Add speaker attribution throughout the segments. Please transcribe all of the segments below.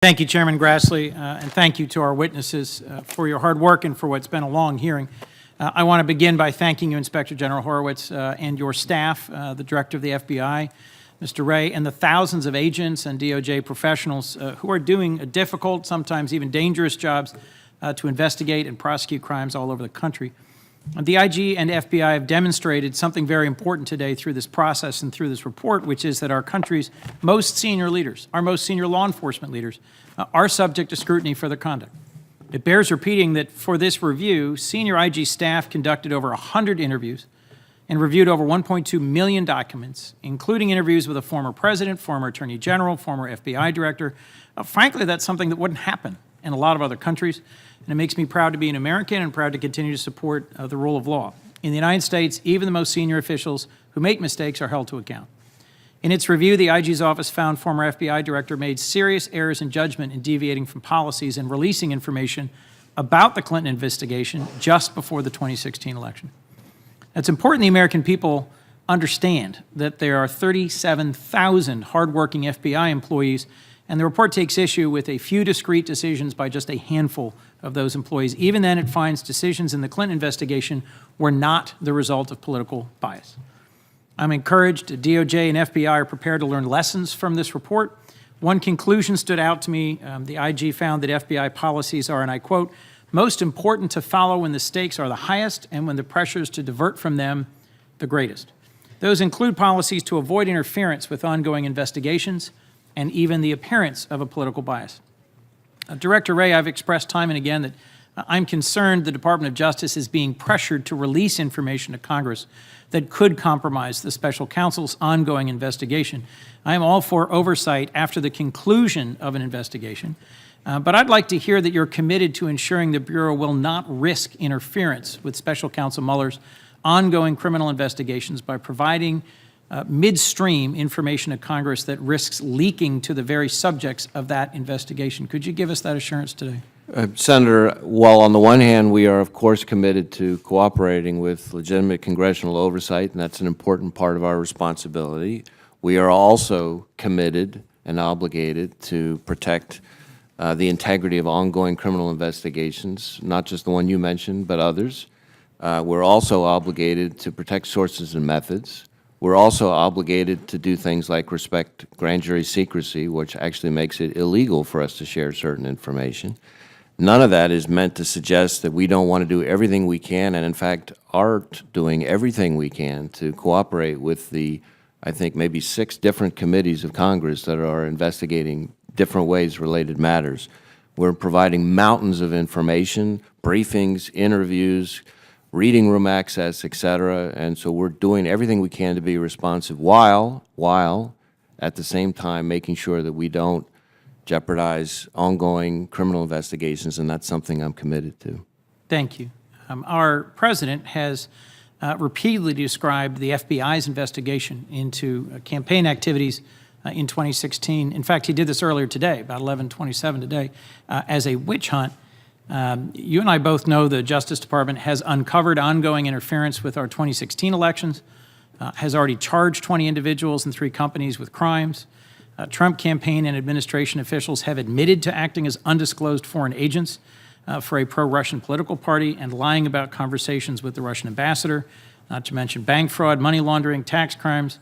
Speaker 1: Thank you, Chairman Grassley, and thank you to our witnesses for your hard work and for what's been a long hearing. I want to begin by thanking you, Inspector General Horowitz, and your staff, the Director of the FBI, Mr. Wray, and the thousands of agents and DOJ professionals who are doing a difficult, sometimes even dangerous jobs to investigate and prosecute crimes all over the country. The IG and FBI have demonstrated something very important today through this process and through this report, which is that our country's most senior leaders, our most senior law enforcement leaders, are subject to scrutiny for their conduct. It bears repeating that for this review, senior IG staff conducted over 100 interviews and reviewed over 1.2 million documents, including interviews with a former president, former attorney general, former FBI director. Frankly, that's something that wouldn't happen in a lot of other countries, and it makes me proud to be an American and proud to continue to support the rule of law. In the United States, even the most senior officials who make mistakes are held to account. In its review, the IG's office found former FBI director made serious errors in judgment in deviating from policies and releasing information about the Clinton investigation just before the 2016 election. It's important the American people understand that there are 37,000 hardworking FBI employees, and the report takes issue with a few discrete decisions by just a handful of those employees. Even then, it finds decisions in the Clinton investigation were not the result of political bias. I'm encouraged DOJ and FBI are prepared to learn lessons from this report. One conclusion stood out to me. The IG found that FBI policies are, and I quote, most important to follow when the stakes are the highest and when the pressures to divert from them the greatest. Those include policies to avoid interference with ongoing investigations and even the appearance of a political bias. Director Wray, I've expressed time and again that I'm concerned the Department of Justice is being pressured to release information to Congress that could compromise the special counsel's ongoing investigation. I am all for oversight after the conclusion of an investigation, but I'd like to hear that you're committed to ensuring the Bureau will not risk interference with Special Counsel Mueller's ongoing criminal investigations by providing midstream information to Congress that risks leaking to the very subjects of that investigation. Could you give us that assurance today?
Speaker 2: Senator, while on the one hand we are of course committed to cooperating with legitimate congressional oversight, and that's an important part of our responsibility, we are also committed and obligated to protect the integrity of ongoing criminal investigations, not just the one you mentioned, but others. We're also obligated to protect sources and methods. We're also obligated to do things like respect grand jury secrecy, which actually makes it illegal for us to share certain information. None of that is meant to suggest that we don't want to do everything we can, and in fact are doing everything we can to cooperate with the, I think, maybe 6 different committees of Congress that are investigating different ways related matters. We're providing mountains of information, briefings, interviews, reading room access, et cetera, and so we're doing everything we can to be responsive while at the same time making sure that we don't jeopardize ongoing criminal investigations, and that's something I'm committed to.
Speaker 1: Thank you. Our President has repeatedly described the FBI's investigation into campaign activities in 2016. In fact, he did this earlier today, about 11:27 today, as a witch hunt. You and I both know the Justice Department has uncovered ongoing interference with our 2016 elections, has already charged 20 individuals and 3 companies with crimes. Trump campaign and administration officials have admitted to acting as undisclosed foreign agents for a pro-Russian political party and lying about conversations with the Russian ambassador, not to mention bank fraud, money laundering, tax crimes.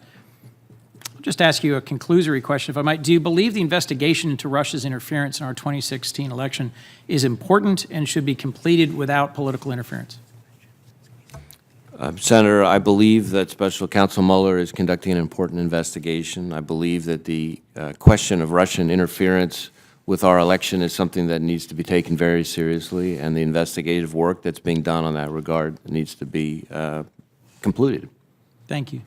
Speaker 1: I'll just ask you a conclusory question, if I might. Do you believe the investigation into Russia's interference in our 2016 election is important and should be completed without political interference?
Speaker 2: Senator, I believe that Special Counsel Mueller is conducting an important investigation. I believe that the question of Russian interference with our election is something that needs to be taken very seriously, and the investigative work that's being done on that regard needs to be completed.
Speaker 1: Thank you.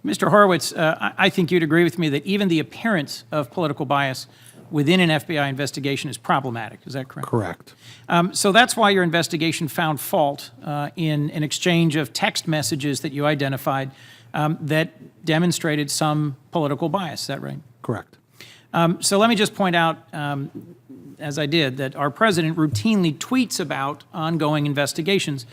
Speaker 1: Mr. Horowitz, I think you'd agree with me that even the appearance of political bias within an FBI investigation is problematic. Is that correct?
Speaker 3: Correct.
Speaker 1: So that's why your investigation found fault in an exchange of text messages that you identified that demonstrated some political bias. Is that right?
Speaker 3: Correct.
Speaker 1: So let me just point out, as I did, that our president routinely tweets about ongoing investigations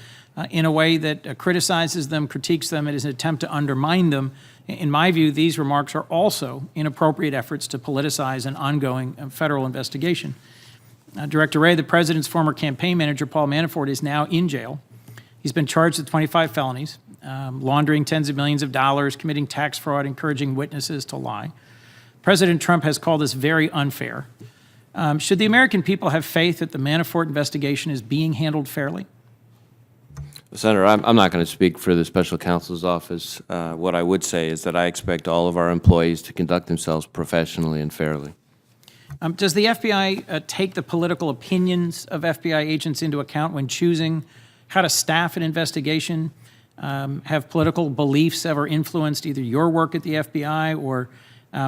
Speaker 1: in a way that criticizes them, critiques them, and is an attempt to undermine them. In my view, these remarks are also inappropriate efforts to politicize an ongoing federal investigation. Director Wray, the president's former campaign manager, Paul Manafort, is now in jail. He's been charged with 25 felonies, laundering tens of millions of dollars, committing tax fraud, encouraging witnesses to lie. President Trump has called this very unfair. Should the American people have faith that the Manafort investigation is being handled fairly?
Speaker 2: Senator, I'm not going to speak for the special counsel's office. What I would say is that I expect all of our employees to conduct themselves professionally and fairly.
Speaker 1: Does the FBI take the political opinions of FBI agents into account when choosing how to staff an investigation? Have political beliefs ever influenced either your work at the FBI or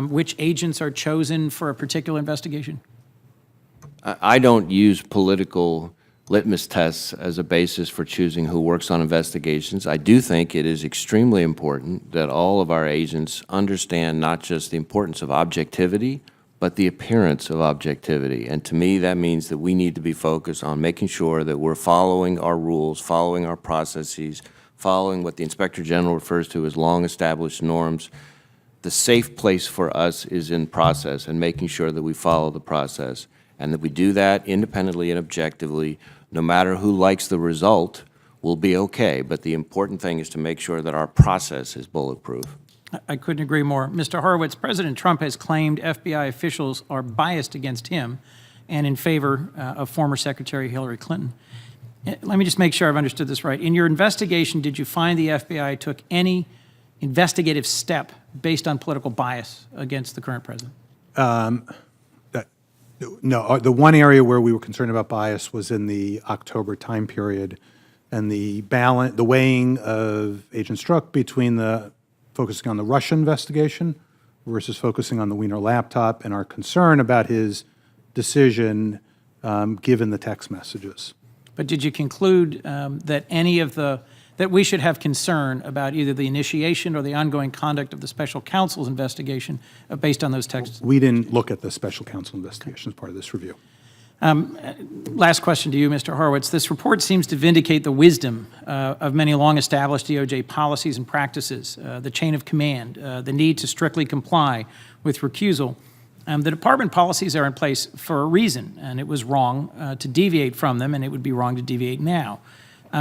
Speaker 1: which agents are chosen for a particular investigation?
Speaker 2: I don't use political litmus tests as a basis for choosing who works on investigations. I do think it is extremely important that all of our agents understand not just the importance of objectivity, but the appearance of objectivity. And to me, that means that we need to be focused on making sure that we're following our rules, following our processes, following what the Inspector General refers to as long-established norms. The safe place for us is in process and making sure that we follow the process, and that we do that independently and objectively. No matter who likes the result, we'll be okay. But the important thing is to make sure that our process is bulletproof.
Speaker 1: I couldn't agree more. Mr. Horowitz, President Trump has claimed FBI officials are biased against him and in favor of former Secretary Hillary Clinton. Let me just make sure I've understood this right. In your investigation, did you find the FBI took any investigative step based on political bias against the current president?
Speaker 3: No. The one area where we were concerned about bias was in the October time period, and the weighing of Agent Strzok between focusing on the Russia investigation versus focusing on the Wiener laptop, and our concern about his decision given the text messages.
Speaker 1: But did you conclude that we should have concern about either the initiation or the ongoing conduct of the special counsel's investigation based on those texts?
Speaker 3: We didn't look at the special counsel investigation as part of this review.
Speaker 1: Last question to you, Mr. Horowitz. This report seems to vindicate the wisdom of many long-established DOJ policies and practices, the chain of command, the need to strictly comply with recusal. The department policies are in place for a reason, and it was wrong to deviate from them, and it would be wrong to deviate now.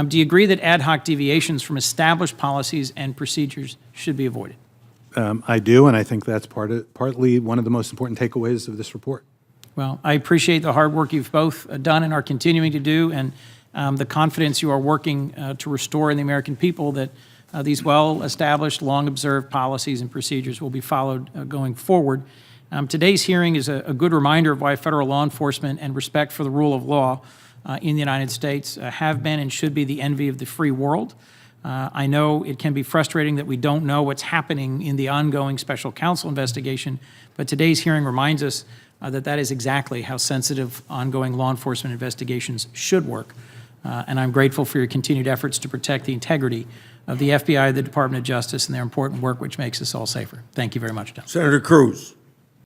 Speaker 1: Do you agree that ad hoc deviations from established policies and procedures should be avoided?
Speaker 3: I do, and I think that's partly one of the most important takeaways of this report.
Speaker 1: Well, I appreciate the hard work you've both done and are continuing to do, and the confidence you are working to restore in the American people that these well-established, long-observed policies and procedures will be followed going forward. Today's hearing is a good reminder of why federal law enforcement and respect for the rule of law in the United States have been and should be the envy of the free world. I know it can be frustrating that we don't know what's happening in the ongoing special counsel investigation, but today's hearing reminds us that is exactly how sensitive ongoing law enforcement investigations should work. And I'm grateful for your continued efforts to protect the integrity of the FBI, the Department of Justice, and their important work, which makes us all safer. Thank you very much, Don.
Speaker 4: Senator Cruz.